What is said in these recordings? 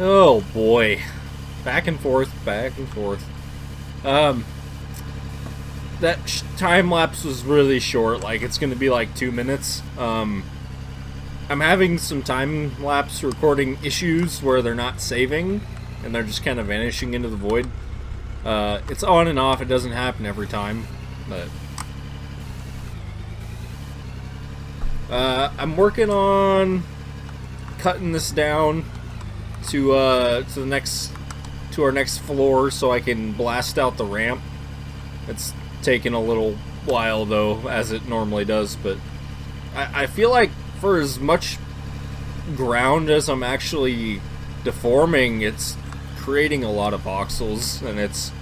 Oh boy. Back and forth, back and forth. Um, that time lapse was really short. Like, it's gonna be like 2 minutes. I'm having some time lapse recording issues where they're not saving and they're just kind of vanishing into the void. It's on and off. It doesn't happen every time, but I'm working on cutting this down to our next floor so I can blast out the ramp. It's taken a little while though, as it normally does, but I feel like for as much ground as I'm actually deforming, it's creating a lot of voxels, and it's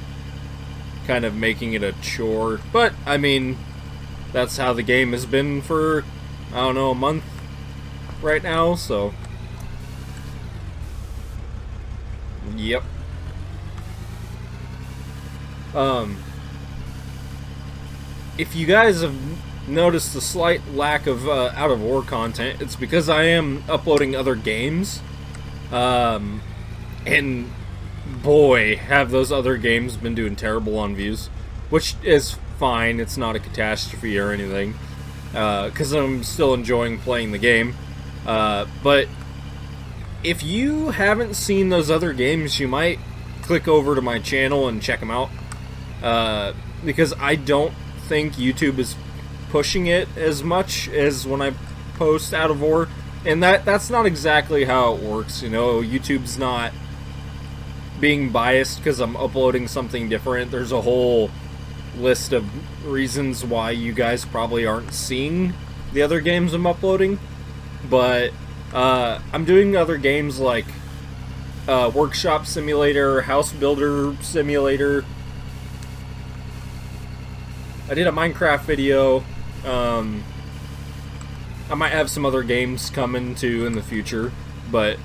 kind of making it a chore. But, I mean, that's how the game has been for, I don't know, a month right now, so... Yep. If you guys have noticed a slight lack of out of war content, it's because I am uploading other games. And boy, have those other games been doing terrible on views, which is fine. It's not a catastrophe or anything, because I'm still enjoying playing the game. But if you haven't seen those other games, you might click over to my channel and check them out, because I don't think YouTube is pushing it as much as when I post Out of War, and that's not exactly how it works. You know, YouTube's not being biased because I'm uploading something different. There's a whole list of reasons why you guys probably aren't seeing the other games I'm uploading, but I'm doing other games like Workshop Simulator, House Builder Simulator. I did a Minecraft video. I might have some other games coming too in the future, but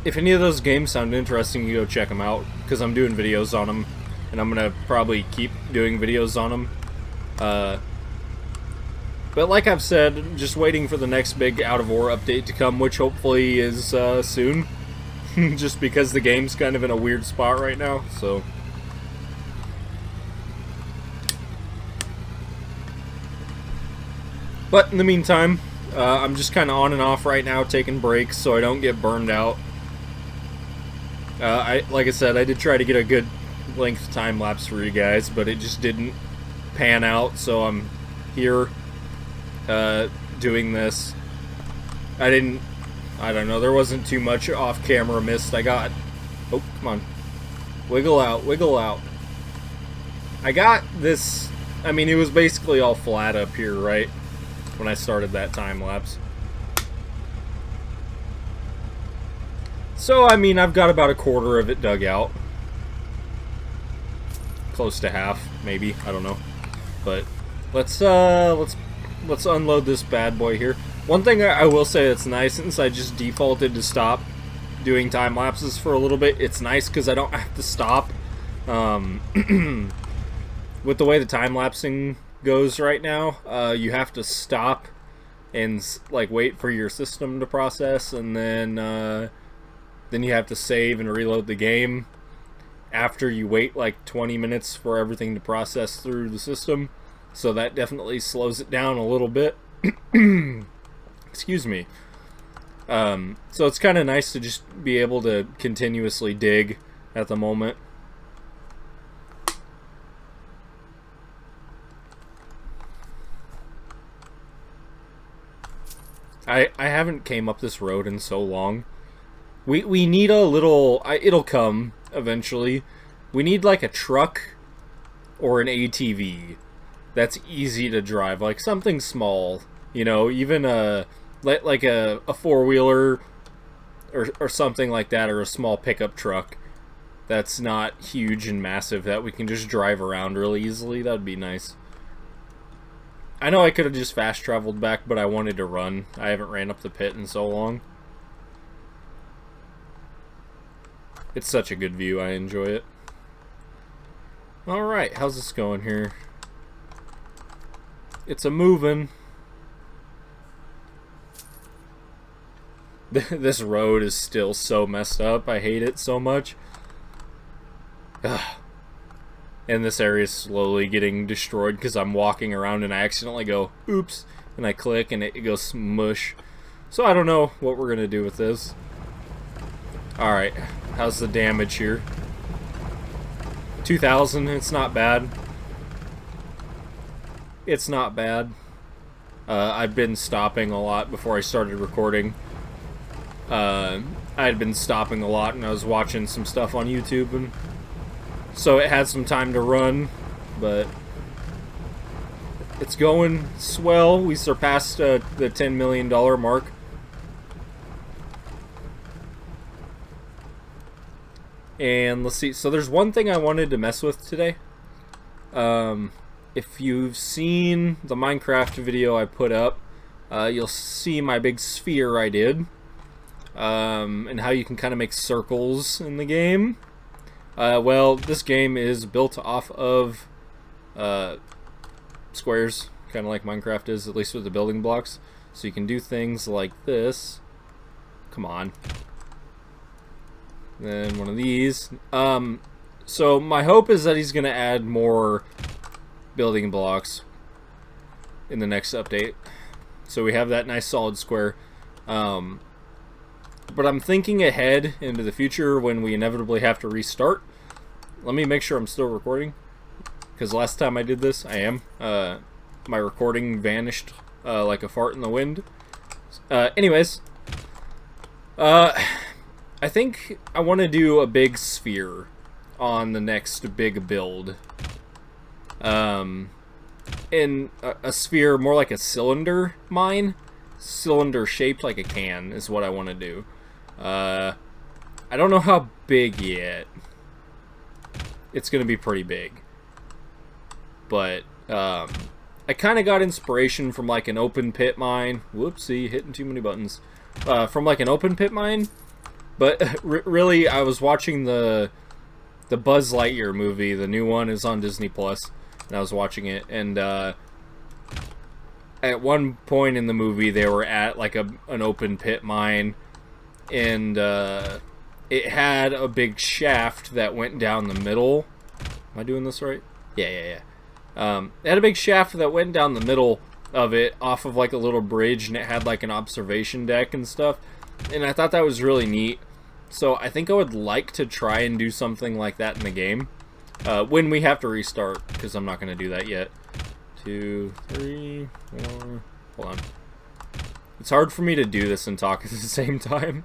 if any of those games sound interesting, you go check them out, because I'm doing videos on them, and I'm gonna probably keep doing videos on them. But like I've said, just waiting for the next big Out of War update to come, which hopefully is soon, just because the game's kind of in a weird spot right now, so... But in the meantime, I'm just kind of on and off right now, taking breaks so I don't get burned out. Like I said, I did try to get a good length time lapse for you guys, but it just didn't pan out, so I'm here doing this. I don't know, there wasn't too much off-camera mist. Oh, come on. Wiggle out, wiggle out. I got this, I mean, it was basically all flat up here, right? When I started that time lapse. So, I mean, I've got about a quarter of it dug out. Close to half, maybe, I don't know. But let's unload this bad boy here. One thing I will say that's nice, since I just defaulted to stop doing time lapses for a little bit, it's nice because I don't have to stop. With the way the time lapsing goes right now, you have to stop and like wait for your system to process, and then you have to save and reload the game after you wait like 20 minutes for everything to process through the system. So that definitely slows it down a little bit. Excuse me. So it's kind of nice to just be able to continuously dig at the moment. I haven't came up this road in so long. We need a little... it'll come eventually. We need like a truck or an ATV that's easy to drive, like something small, you know, even like a four-wheeler or something like that, or a small pickup truck that's not huge and massive, that we can just drive around really easily. That'd be nice. I know I could have just fast traveled back, but I wanted to run. I haven't ran up the pit in so long. It's such a good view, I enjoy it. Alright, how's this going here? It's a moving. This road is still so messed up. I hate it so much. Ugh. And this area is slowly getting destroyed because I'm walking around and I accidentally go, oops, and I click and it goes mush. So I don't know what we're going to do with this. Alright, how's the damage here? 2,000, it's not bad. It's not bad. I've been stopping a lot before I started recording. I had been stopping a lot and I was watching some stuff on YouTube, and so it had some time to run, but it's going swell. We surpassed the $10 million mark. And let's see, so there's one thing I wanted to mess with today. If you've seen the Minecraft video I put up, you'll see my big sphere I did. And how you can kind of make circles in the game. Well, this game is built off of squares, kind of like Minecraft is, at least with the building blocks. So you can do things like this. Come on. Then one of these. So my hope is that he's going to add more building blocks in the next update. So we have that nice solid square. But I'm thinking ahead into the future when we inevitably have to restart. Let me make sure I'm still recording, because last time I did this, I am. My recording vanished like a fart in the wind. Anyways, I think I want to do a big sphere on the next big build. In a sphere, more like a cylinder mine. Cylinder shaped like a can is what I want to do. I don't know how big yet. It's gonna be pretty big, but I kind of got inspiration from like an open pit mine. Whoopsie, hitting too many buttons. From like an open pit mine, but really I was watching the Buzz Lightyear movie. The new one is on Disney Plus, and I was watching it, and at one point in the movie they were at like an open pit mine, and it had a big shaft that went down the middle. Am I doing this right? Yeah. It had a big shaft that went down the middle of it off of like a little bridge, and it had like an observation deck and stuff, and I thought that was really neat. So I think I would like to try and do something like that in the game when we have to restart, because I'm not going to do that yet. 2, 3, 4. Hold on. It's hard for me to do this and talk at the same time,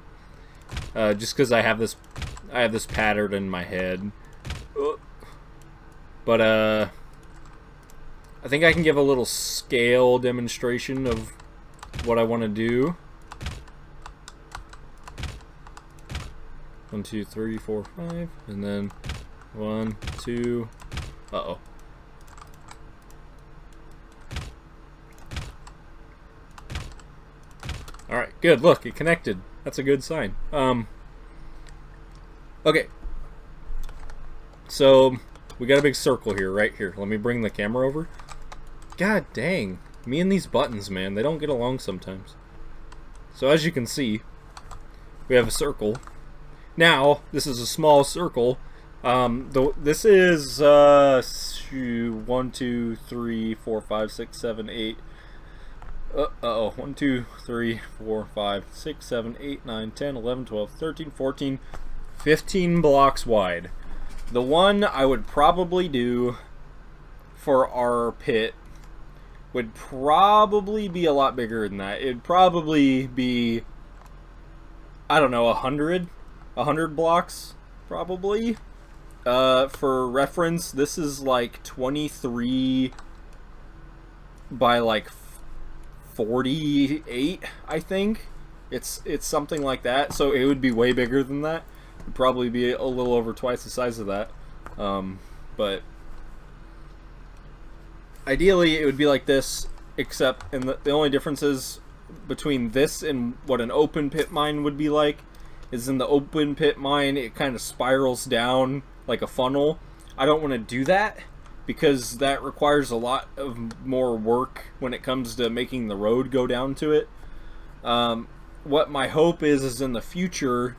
just because I have this pattern in my head. But I think I can give a little scale demonstration of what I want to do. 1, 2, 3, 4, 5, and then 1, 2. Uh-oh. Alright, good. Look, it connected. That's a good sign. Okay. So, we got a big circle here, right here. Let me bring the camera over. God dang. Me and these buttons, man, they don't get along sometimes. So, as you can see, we have a circle. Now, this is a small circle. This is 1, 2, 3, 4, 5, 6, 7, 8. Uh-oh. 1, 2, 3, 4, 5, 6, 7, 8, 9, 10, 11, 12, 13, 14, 15 blocks wide. The one I would probably do for our pit would probably be a lot bigger than that. It'd probably be, I don't know, 100 blocks, probably. For reference, this is like 23 by like 48, I think. It's something like that, so it would be way bigger than that. It'd probably be a little over twice the size of that. But ideally it would be like this, except, and the only differences between this and what an open pit mine would be like is in the open pit mine it kind of spirals down like a funnel. I don't want to do that because that requires a lot of more work when it comes to making the road go down to it. what my hope is in the future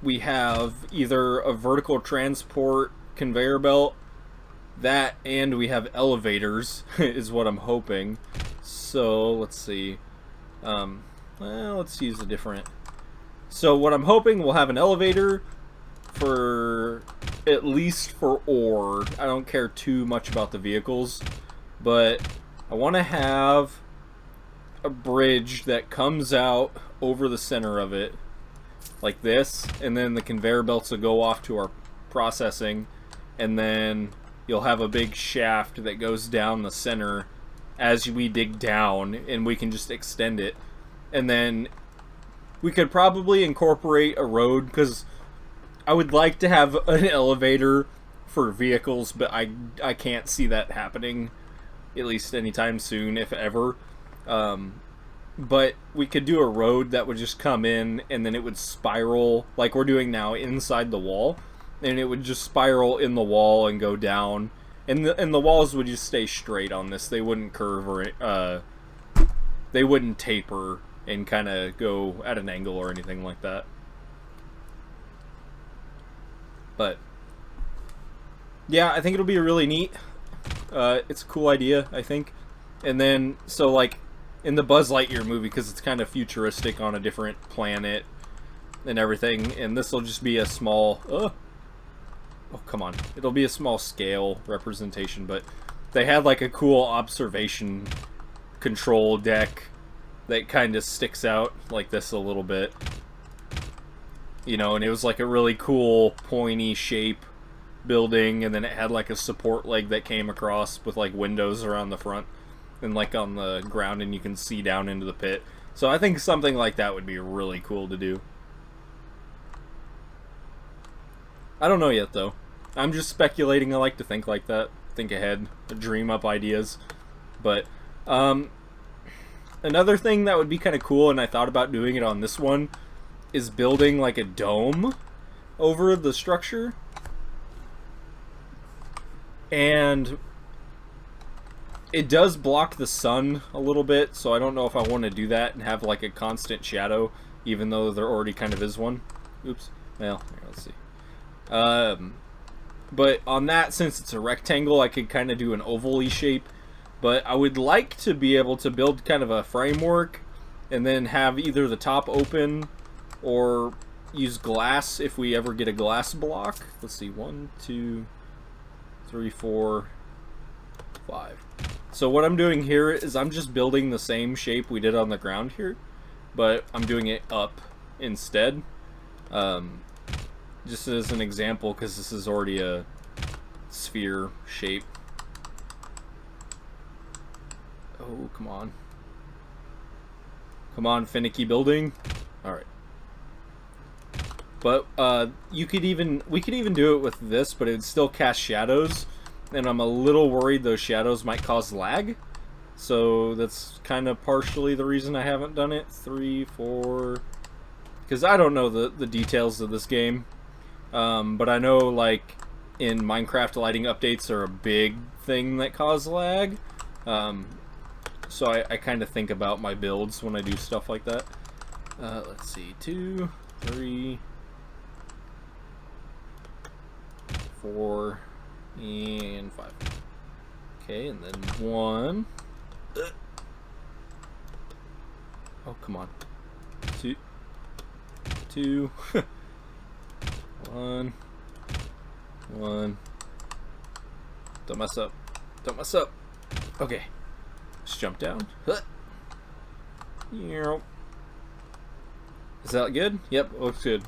we have either a vertical transport conveyor belt, that, and we have elevators is what I'm hoping. So let's see. Well, let's use a different. So what I'm hoping, we'll have an elevator for at least for ore. I don't care too much about the vehicles, but I want to have a bridge that comes out over the center of it like this, and then the conveyor belts will go off to our processing, and then you'll have a big shaft that goes down the center as we dig down, and we can just extend it. And then we could probably incorporate a road, because I would like to have an elevator for vehicles, but I can't see that happening, at least anytime soon, if ever. But we could do a road that would just come in, and then it would spiral, like we're doing now, inside the wall. And it would just spiral in the wall and go down. And the walls would just stay straight on this. They wouldn't curve or they wouldn't taper and kind of go at an angle or anything like that. But yeah, I think it'll be really neat. It's a cool idea, I think. And then, so like in the Buzz Lightyear movie, because it's kind of futuristic on a different planet and everything, and this will just be a small oh come on, it'll be a small scale representation, but they had like a cool observation control deck that kind of sticks out like this a little bit, you know, and it was like a really cool pointy shape building, and then it had like a support leg that came across with like windows around the front and like on the ground, and you can see down into the pit. So I think something like that would be really cool to do. I don't know yet though. I'm just speculating. I like to think like that, think ahead, dream up ideas. But another thing that would be kind of cool, and I thought about doing it on this one, is building like a dome over the structure. And it does block the sun a little bit, so I don't know if I want to do that and have like a constant shadow, even though there already kind of is one. Oops. Well, here, let's see. But on that, since it's a rectangle, I could kind of do an oval-y shape. But I would like to be able to build kind of a framework and then have either the top open or use glass if we ever get a glass block. Let's see, 1, 2, 3, 4, 5. So what I'm doing here is I'm just building the same shape we did on the ground here, but I'm doing it up instead. Just as an example, because this is already a sphere shape. Oh, come on. Come on, finicky building. Alright. But we could even do it with this, but it would still cast shadows, and I'm a little worried those shadows might cause lag. So that's kind of partially the reason I haven't done it. 3, 4, because I don't know the details of this game. But I know, like, in Minecraft, lighting updates are a big thing that cause lag. So I kind of think about my builds when I do stuff like that. Let's see, 2, 3, 4, and 5. Okay, and then 1. Oh, come on. 2. 2. 1. 1. Don't mess up. Don't mess up. Okay. Let's jump down. Is that good? Yep, looks good.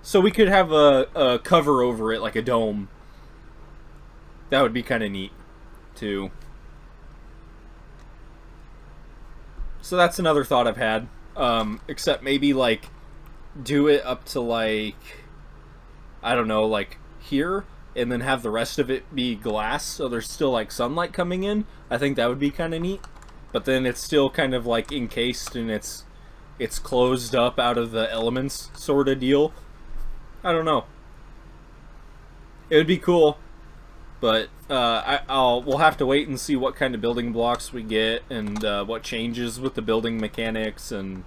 So we could have a cover over it, like a dome. That would be kind of neat, too. So that's another thought I've had. Except maybe, like, do it up to, like, I don't know, like here, and then have the rest of it be glass, so there's still like sunlight coming in. I think that would be kind of neat. But then it's still kind of like encased, and it's closed up out of the elements sort of deal. I don't know. It would be cool, but we'll have to wait and see what kind of building blocks we get, and what changes with the building mechanics, and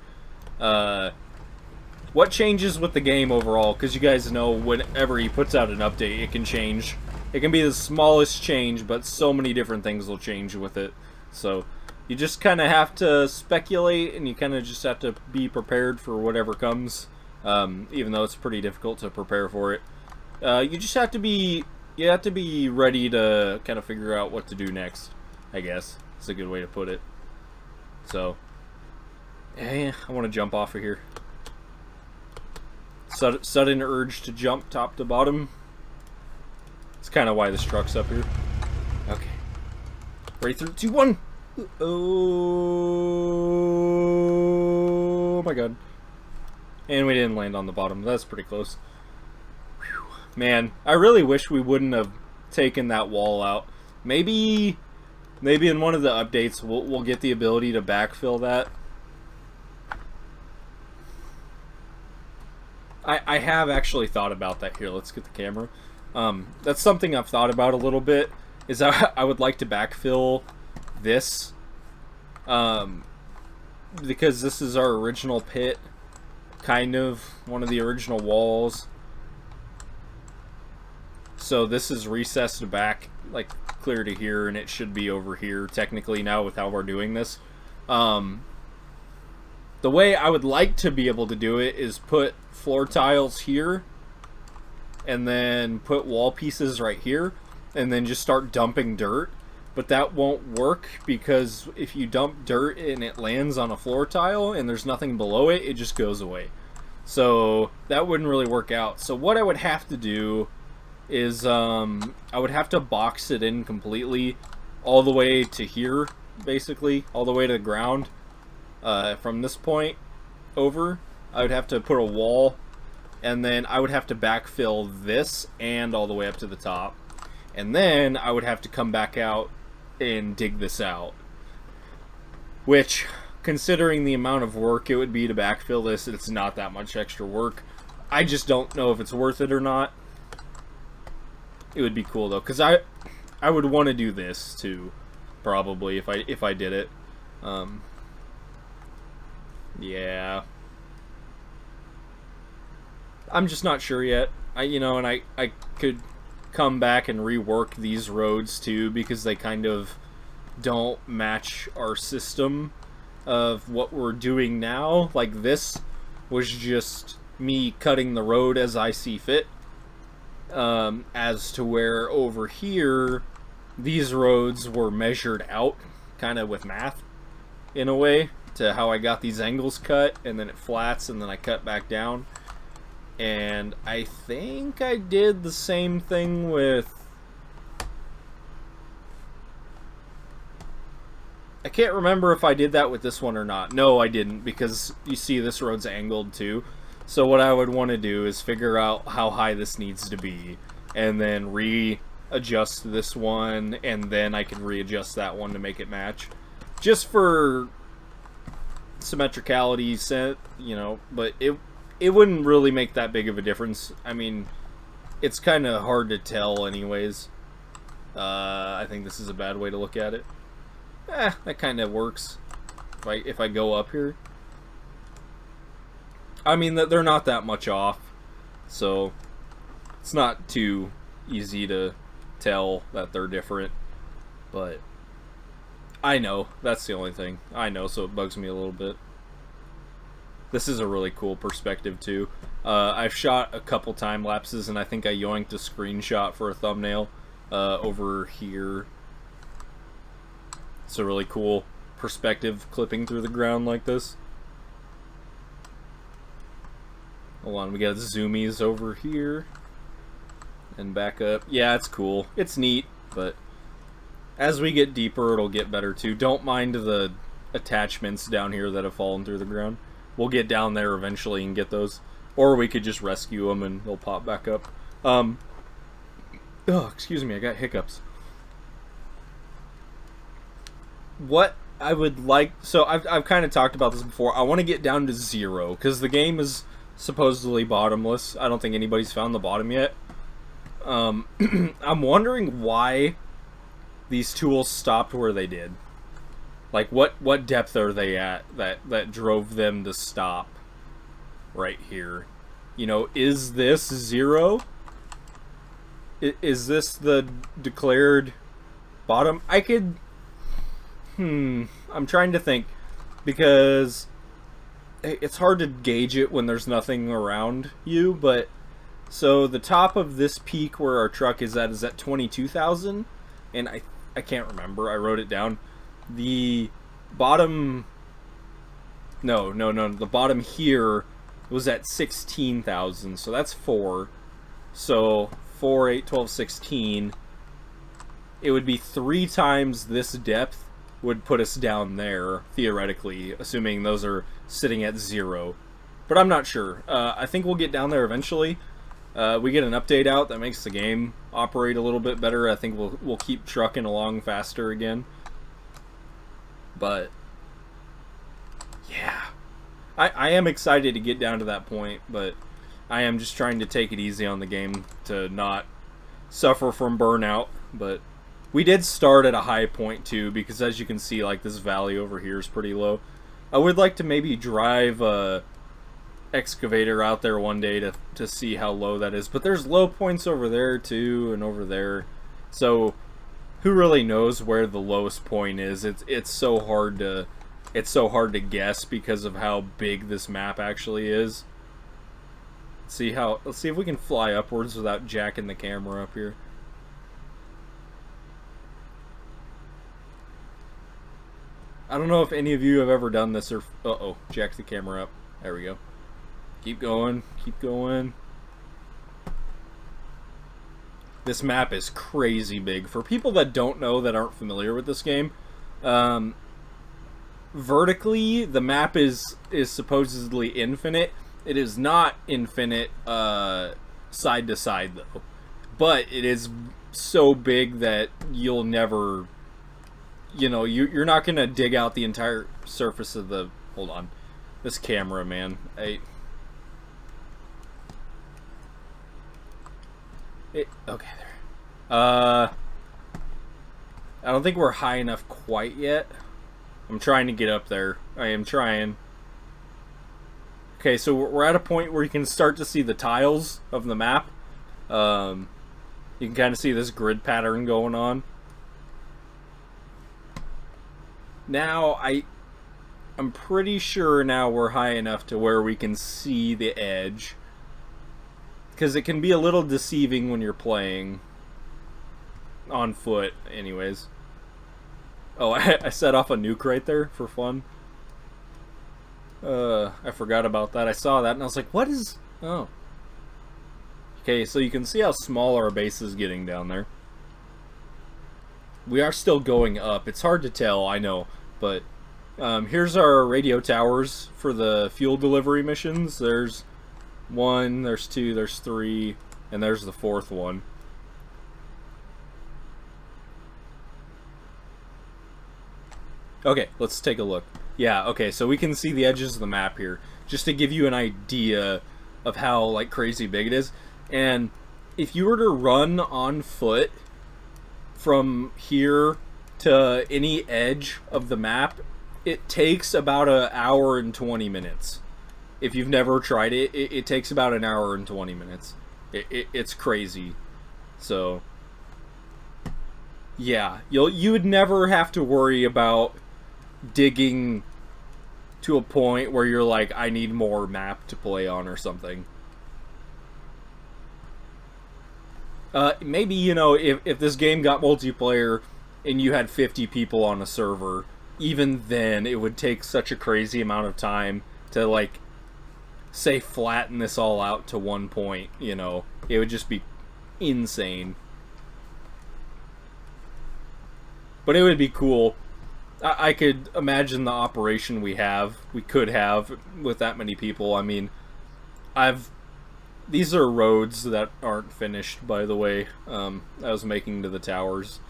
What changes with the game overall? Because you guys know whenever he puts out an update, it can change. It can be the smallest change, but so many different things will change with it. So you just kind of have to speculate, and you kind of just have to be prepared for whatever comes. Even though it's pretty difficult to prepare for it, you just have to be ready to kind of figure out what to do next. I guess it's a good way to put it. So, yeah, I want to jump off of here. Sudden urge to jump top to bottom. It's kind of why this truck's up here. Okay. Ready, 3, 2, 1. Oh my god. And we didn't land on the bottom. That's pretty close. Whew. Man, I really wish we wouldn't have taken that wall out. Maybe in one of the updates we'll get the ability to backfill that. I have actually thought about that. Here, let's get the camera. That's something I've thought about a little bit, is I would like to backfill this. Because this is our original pit. Kind of one of the original walls. So this is recessed back, like, clear to here, and it should be over here, technically, now with how we're doing this. The way I would like to be able to do it is put floor tiles here, and then put wall pieces right here, and then just start dumping dirt. But that won't work, because if you dump dirt and it lands on a floor tile and there's nothing below it, it just goes away. So that wouldn't really work out. So what I would have to do is I would have to box it in completely all the way to here, basically, all the way to the ground. From this point over, I would have to put a wall, and then I would have to backfill this and all the way up to the top. And then I would have to come back out and dig this out. Which, considering the amount of work it would be to backfill this, it's not that much extra work. I just don't know if it's worth it or not. It would be cool though, because I would want to do this too, probably, if I did it. Yeah. I'm just not sure yet. I could come back and rework these roads too, because they kind of don't match our system of what we're doing now. Like, this was just me cutting the road as I see fit. As to where over here, these roads were measured out, kind of with math, in a way, to how I got these angles cut, and then it flats, and then I cut back down. And I think I did the same thing with... I can't remember if I did that with this one or not. No, I didn't, because you see this road's angled too. So what I would want to do is figure out how high this needs to be, and then readjust this one, and then I can readjust that one to make it match. Just for symmetricality, but it wouldn't really make that big of a difference. I mean, it's kind of hard to tell anyways. I think this is a bad way to look at it. That kind of works. If I go up here, I mean, they're not that much off, so it's not too easy to tell that they're different. But I know, that's the only thing. I know, so it bugs me a little bit. This is a really cool perspective too. I've shot a couple time lapses, and I think I yoinked a screenshot for a thumbnail over here. It's a really cool perspective, clipping through the ground like this. Hold on, we got zoomies over here and back up. Yeah, it's cool. It's neat, but as we get deeper, it'll get better too. Don't mind the attachments down here that have fallen through the ground. We'll get down there eventually and get those. Or we could just rescue them and they'll pop back up. Oh, excuse me, I got hiccups. What I would like... So, I've kind of talked about this before. I want to get down to 0, because the game is supposedly bottomless. I don't think anybody's found the bottom yet. I'm wondering why these tools stopped where they did. Like, what depth are they at that drove them to stop right here? You know, is this 0? Is this the declared bottom? I could... I'm trying to think, because it's hard to gauge it when there's nothing around you, but... So the top of this peak where our truck is at 22,000, and I can't remember. I wrote it down. The bottom... No. The bottom here was at 16,000, so that's 4. So 4, 8, 12, 16. It would be 3 times this depth would put us down there, theoretically, assuming those are sitting at 0. But I'm not sure. I think we'll get down there eventually. We get an update out that makes the game operate a little bit better. I think we'll keep trucking along faster again. But yeah, I am excited to get down to that point, but I am just trying to take it easy on the game to not suffer from burnout. But we did start at a high point too, because as you can see, like, this valley over here is pretty low. I would like to maybe drive a excavator out there one day to see how low that is, but there's low points over there too, and over there, so who really knows where the lowest point is? It's so hard to guess because of how big this map actually is. Let's see if we can fly upwards without jacking the camera up here. I don't know if any of you have ever done this or... jack the camera up. There we go. Keep going, keep going. This map is crazy big. For people that don't know, that aren't familiar with this game, vertically, the map is supposedly infinite. It is not infinite side to side, though. But it is so big that you'll never... You know, you're not going to dig out the entire surface of the... Hold on. This camera, man. Okay, there. I don't think we're high enough quite yet. I'm trying to get up there. I am trying. Okay, so we're at a point where you can start to see the tiles of the map. You can kind of see this grid pattern going on. Now, I'm pretty sure now we're high enough to where we can see the edge. Because it can be a little deceiving when you're playing on foot, anyways. Oh, I set off a nuke right there for fun. I forgot about that. I saw that and I was like, what is... Oh. Okay, so you can see how small our base is getting down there. We are still going up. It's hard to tell, I know. But here's our radio towers for the fuel delivery missions. There's 1, there's 2, there's 3, and there's the 4th one. Okay, let's take a look. Yeah, okay, so we can see the edges of the map here, just to give you an idea of how, like, crazy big it is. And if you were to run on foot from here to any edge of the map, it takes about an hour and 20 minutes. If you've never tried it, it takes about an hour and 20 minutes. It's crazy. So, yeah, you would never have to worry about digging to a point where you're like, I need more map to play on or something. Maybe, you know, if this game got multiplayer and you had 50 people on a server, even then it would take such a crazy amount of time to, like, say flatten this all out to one point, you know. It would just be insane. But it would be cool. I could imagine the operation we could have with that many people. I mean, these are roads that aren't finished, by the way. I was making to the towers.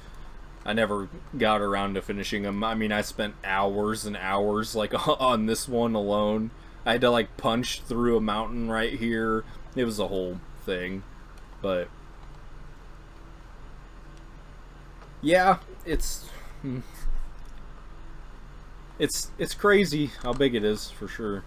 I never got around to finishing them. I mean, I spent hours and hours, like, on this one alone. I had to, like, punch through a mountain right here. It was a whole thing. But yeah, it's... It's crazy how big it is, for sure.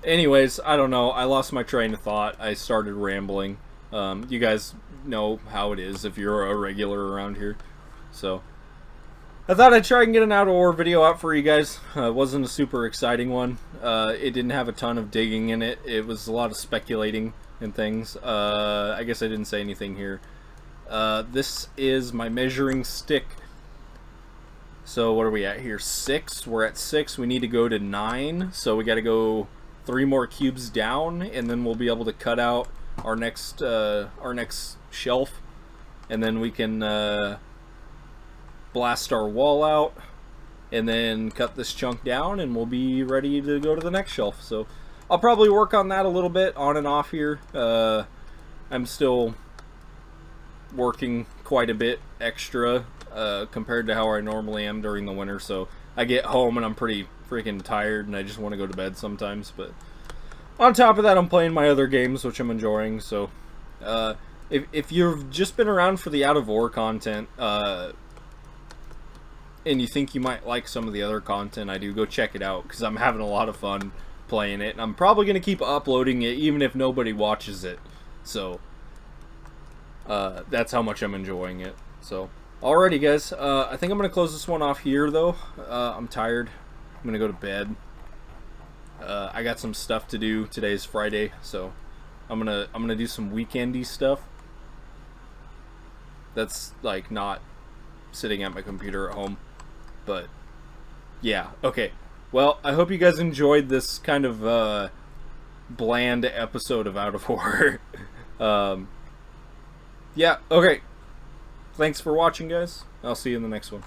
Anyways, I don't know. I lost my train of thought. I started rambling. You guys know how it is if you're a regular around here. So, I thought I'd try and get an Out of War video out for you guys. It wasn't a super exciting one. It didn't have a ton of digging in it. It was a lot of speculating and things. I guess I didn't say anything here. This is my measuring stick. So what are we at here? 6. We're at 6. We need to go to 9. So we got to go 3 more cubes down, and then we'll be able to cut out our next shelf, and then we can blast our wall out, and then cut this chunk down, and we'll be ready to go to the next shelf. So I'll probably work on that a little bit on and off here. I'm still working quite a bit extra compared to how I normally am during the winter, so I get home and I'm pretty freaking tired and I just want to go to bed sometimes. But on top of that, I'm playing my other games, which I'm enjoying. So if you've just been around for the Out of War content and you think you might like some of the other content I do, go check it out, because I'm having a lot of fun playing it, and I'm probably going to keep uploading it even if nobody watches it. So that's how much I'm enjoying it. So alrighty, guys, I think I'm going to close this one off here, though. I'm tired. I'm going to go to bed. I got some stuff to do. Today's Friday, so I'm gonna do some weekendy stuff. That's like not sitting at my computer at home, but yeah, okay. Well, I hope you guys enjoyed this kind of bland episode of Out of War. Yeah, okay. Thanks for watching, guys. I'll see you in the next one.